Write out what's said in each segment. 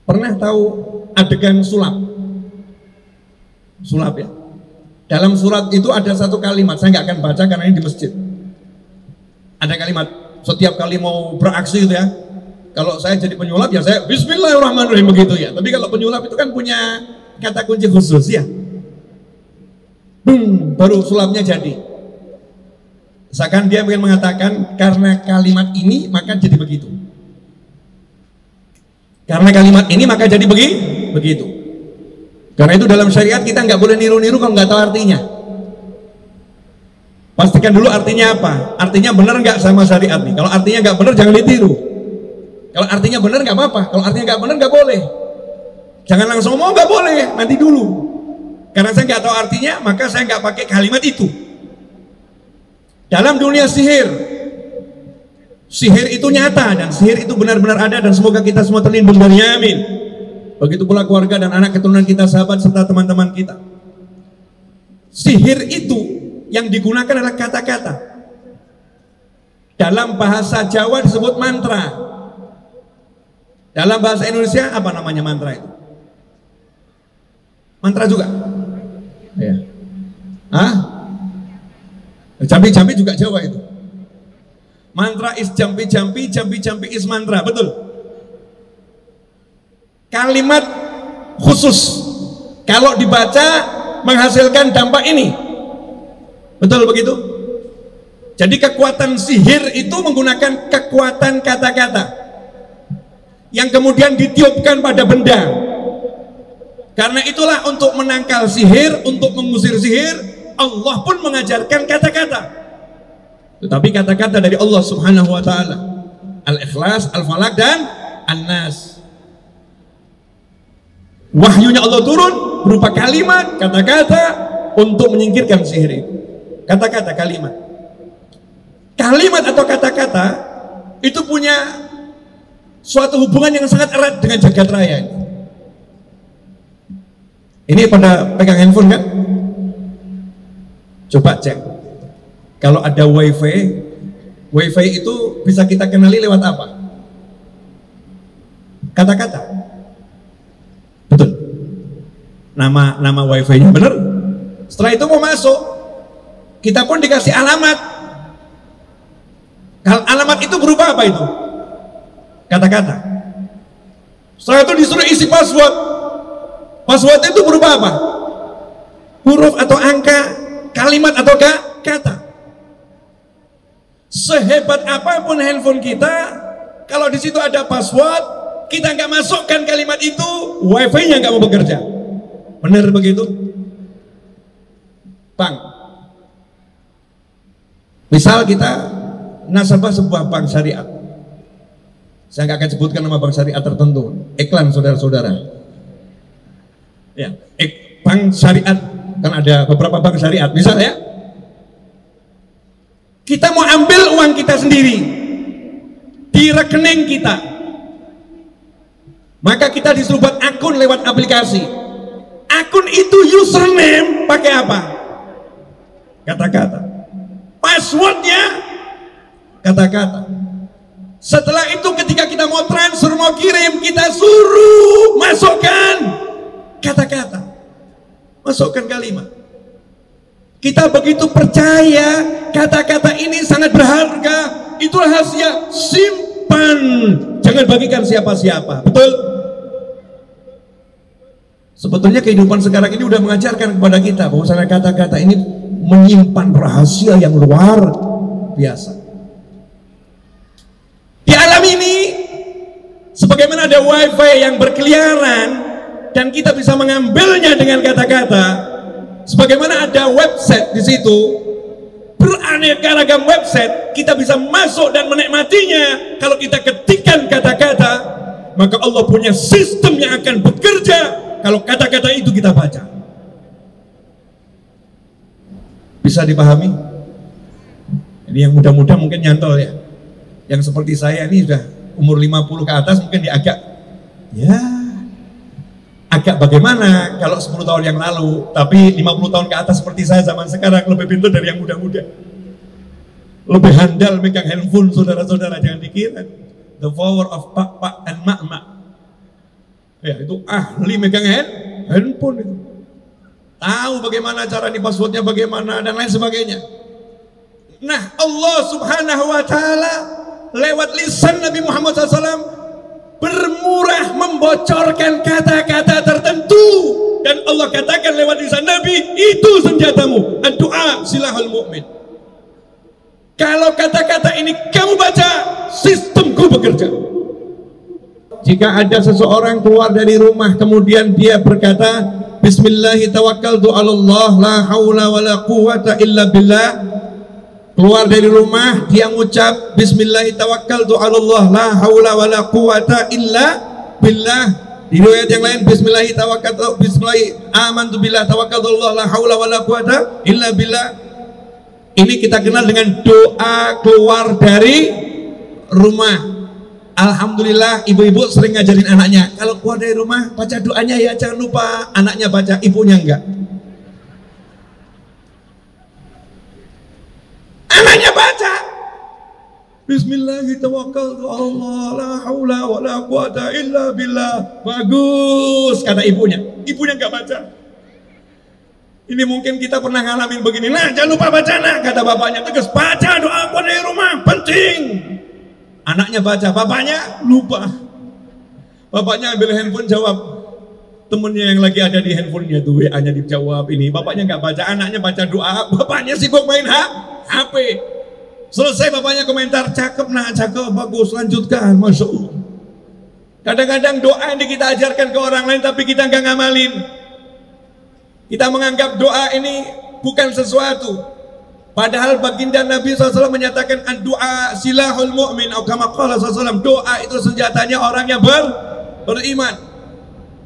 Pernah tahu adegan sulap? Sulap ya. Dalam surat itu ada satu kalimat, saya nggak akan baca karena ini di masjid. Ada kalimat, setiap kali mau beraksi itu ya, kalau saya jadi penyulap ya saya Bismillahirrahmanirrahim begitu ya. Tapi kalau penyulap itu kan punya kata kunci khusus ya. Baru sulapnya jadi. Seakan dia ingin mengatakan karena kalimat ini maka jadi begitu. Karena kalimat ini maka jadi begitu. Karena itu dalam syariat kita nggak boleh niru-niru kalau nggak tahu artinya. Pastikan dulu artinya apa. Artinya benar nggak sama syariat nih. Kalau artinya nggak benar jangan ditiru. Kalau artinya benar nggak apa-apa. Kalau artinya nggak benar nggak boleh. Jangan langsung ngomong nggak boleh. Nanti dulu. Karena saya nggak tahu artinya maka saya nggak pakai kalimat itu. Dalam dunia sihir itu nyata dan sihir itu benar-benar ada dan semoga kita semua terlindung darinya, amin. Begitu pula keluarga dan anak keturunan kita, sahabat serta teman-teman kita. Sihir itu yang digunakan adalah kata-kata. Dalam bahasa Jawa disebut mantra. Dalam bahasa Indonesia apa namanya mantra itu? Mantra juga? Ya. Jampi-jampi juga Jawa itu. Mantra is jampi-jampi, jampi-jampi is mantra, betul. Kalimat khusus kalau dibaca menghasilkan dampak ini. Betul begitu? Jadi kekuatan sihir itu menggunakan kekuatan kata-kata yang kemudian ditiupkan pada benda. Karena itulah untuk menangkal sihir, untuk mengusir sihir, Allah pun mengajarkan kata-kata. Tetapi kata-kata dari Allah Subhanahu wa taala. Al-Ikhlas, Al-Falaq dan An-Nas. Wahyunya Allah turun berupa kalimat, kata-kata untuk menyingkirkan sihir itu. Kata-kata, kalimat. Kalimat atau kata-kata itu punya suatu hubungan yang sangat erat dengan jagat raya. Ini pada pegang handphone kan? Coba cek. Kalau ada wifi itu bisa kita kenali lewat apa? Kata-kata. Betul. Nama wifi-nya benar. Setelah itu mau masuk, kita pun dikasih alamat. Alamat itu berupa apa itu? Kata-kata. Setelah itu disuruh isi password. Password itu berupa apa? Huruf atau angka, kalimat atau kata. Sehebat apapun handphone kita, kalau di situ ada password, kita nggak masukkan kalimat itu, wifi-nya nggak mau bekerja. Benar begitu? Bank. Misal kita nasabah sebuah bank syariat. Saya nggak akan sebutkan nama bank syariat tertentu. Iklan saudara-saudara. Ya, bank syariat kan ada beberapa bank syariat. Misal ya. Kita mau ambil uang kita sendiri di rekening kita, maka kita disuruh buat akun lewat aplikasi. Akun itu username pakai apa? Kata-kata. Passwordnya kata-kata. Setelah itu ketika kita mau transfer, mau kirim, kita suruh masukkan kata-kata, masukkan kalimat. Kita begitu percaya kata-kata ini sangat berharga, itu rahasia, simpan, jangan bagikan siapa-siapa. Betul? Sebetulnya kehidupan sekarang ini udah mengajarkan kepada kita bahwa kata-kata ini menyimpan rahasia yang luar biasa. Di alam ini, sebagaimana ada wifi yang berkeliaran dan kita bisa mengambilnya dengan kata-kata. Sebagaimana ada website di situ, beraneka ragam website, kita bisa masuk dan menikmatinya. Kalau kita ketikkan kata-kata, maka Allah punya sistem yang akan bekerja kalau kata-kata itu kita baca. Bisa dipahami? Ini yang muda-muda mungkin nyantol ya. Yang seperti saya ini sudah umur 50 ke atas mungkin agak bagaimana kalau 10 tahun yang lalu, tapi 50 tahun ke atas seperti saya zaman sekarang lebih pintar dari yang muda-muda, lebih handal megang handphone. Saudara-saudara jangan dikira the power of pak and mak. Ya, itu ahli megang handphone itu. Tahu bagaimana cara di passwordnya bagaimana dan lain sebagainya. Nah, Allah Subhanahu wa taala lewat lisan Nabi Muhammad SAW bermurah membocorkan kata-kata tertentu, dan Allah katakan lewat lisan Nabi, itu senjatamu, ad-du'a silahul mu'min. Kalau kata-kata ini kamu baca, sistemku bekerja. Jika ada seseorang keluar dari rumah kemudian dia berkata, Bismillahi tawakkaltu 'alallah la haula wala quwwata illa billah. Keluar dari rumah dia mengucap Bismillahi tawakkaltu 'alallah la haula wala quwwata illa billah. Di riwayat yang lain Bismillahi tawakkaltu Bismillahi amantu billah tawakkaltu 'alallah la haula wala quwwata illa billah. Ini kita kenal dengan doa keluar dari rumah. Alhamdulillah ibu-ibu sering ngajarin anaknya, kalau keluar dari rumah baca doanya ya, jangan lupa. Anaknya baca, ibunya enggak. Anaknya baca Bismillahirrahmanirrahim la haula wala quwata illa billah. Bagus kata ibunya. Ibunya enggak baca. Ini mungkin kita pernah ngalamin begini. Nah, jangan lupa baca, nah, kata bapaknya tegas, baca doa keluar dari rumah, penting. Anaknya baca, bapaknya lupa. Bapaknya ambil handphone jawab. Temennya yang lagi ada di handphonenya tuh WA-nya dijawab ini. Bapaknya nggak baca, anaknya baca doa. Bapaknya sibuk main HP. Selesai bapaknya komentar, cakep nah, cakep, bagus, lanjutkan, Masya Allah. Kadang-kadang doa yang kita ajarkan ke orang lain tapi kita nggak ngamalin. Kita menganggap doa ini bukan sesuatu. Padahal baginda Nabi SAW menyatakan doa silahul mu'min, atau kama qala SAW, doa itu senjatanya orang yang beriman.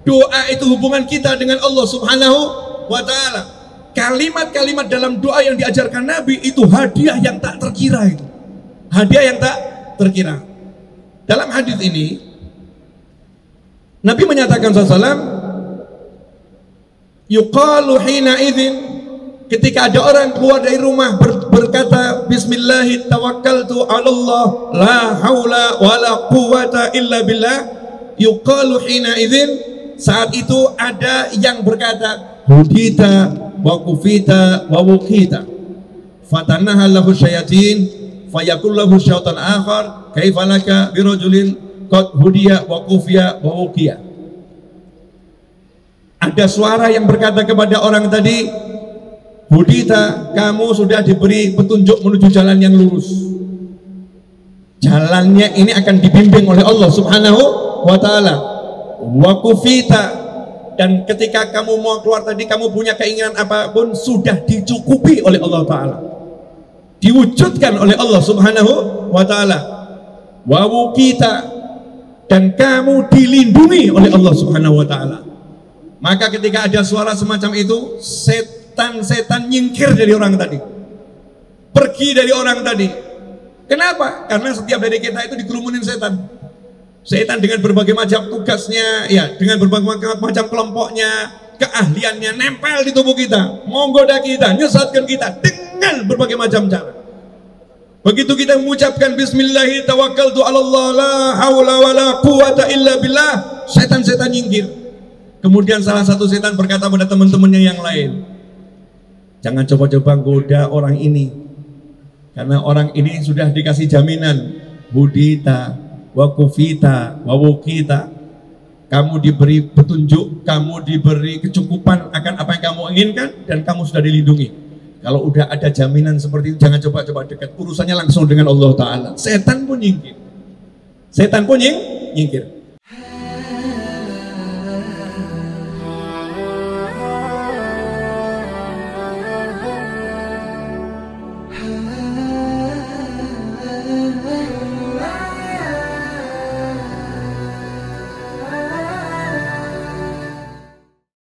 Doa itu hubungan kita dengan Allah Subhanahu wa ta'ala. Kalimat-kalimat dalam doa yang diajarkan Nabi itu hadiah yang tak terkira itu. Hadiah yang tak terkira. Dalam hadis ini Nabi menyatakan SAW, yuqalu hina idzin, ketika ada orang keluar dari rumah berkata Bismillahi tawakkaltu 'alallah la haula wala quwwata illa billah, yuqalu hina idzin, saat itu ada yang berkata hudita wa kufita wa wuqita fatanaha lahu syayatin fayaqul lahu syaitan akhar kaifa laka birajulin qad hudiya wa kufiya wa wuqiya. Ada suara yang berkata kepada orang tadi, hudita, kamu sudah diberi petunjuk menuju jalan yang lurus. Jalannya ini akan dibimbing oleh Allah Subhanahu wa ta'ala. Wa kufita, dan ketika kamu mau keluar tadi, kamu punya keinginan apapun sudah dicukupi oleh Allah ta'ala, diwujudkan oleh Allah Subhanahu wa ta'ala. Wa wukita, dan kamu dilindungi oleh Allah Subhanahu wa ta'ala. Maka ketika ada suara semacam itu, setan nyingkir dari orang tadi, pergi dari orang tadi. Kenapa? Karena setiap dari kita itu dikerumunin setan. Setan dengan berbagai macam tugasnya, ya, dengan berbagai macam kelompoknya, keahliannya nempel di tubuh kita, menggoda kita, nyesatkan kita dengan berbagai macam cara. Begitu kita mengucapkan Bismillahi tawakkaltu 'alallah la haula wala quwwata illa billah, setan-setan nyingkir. Kemudian salah satu setan berkata pada teman-temannya yang lain, jangan coba-coba goda orang ini, karena orang ini sudah dikasih jaminan hudita wa kufita wa wukita, kamu diberi petunjuk, kamu diberi kecukupan akan apa yang kamu inginkan, dan kamu sudah dilindungi. Kalau udah ada jaminan seperti itu, jangan coba-coba dekat, urusannya langsung dengan Allah Ta'ala. Setan pun nyingkir. Setan pun nyingkir.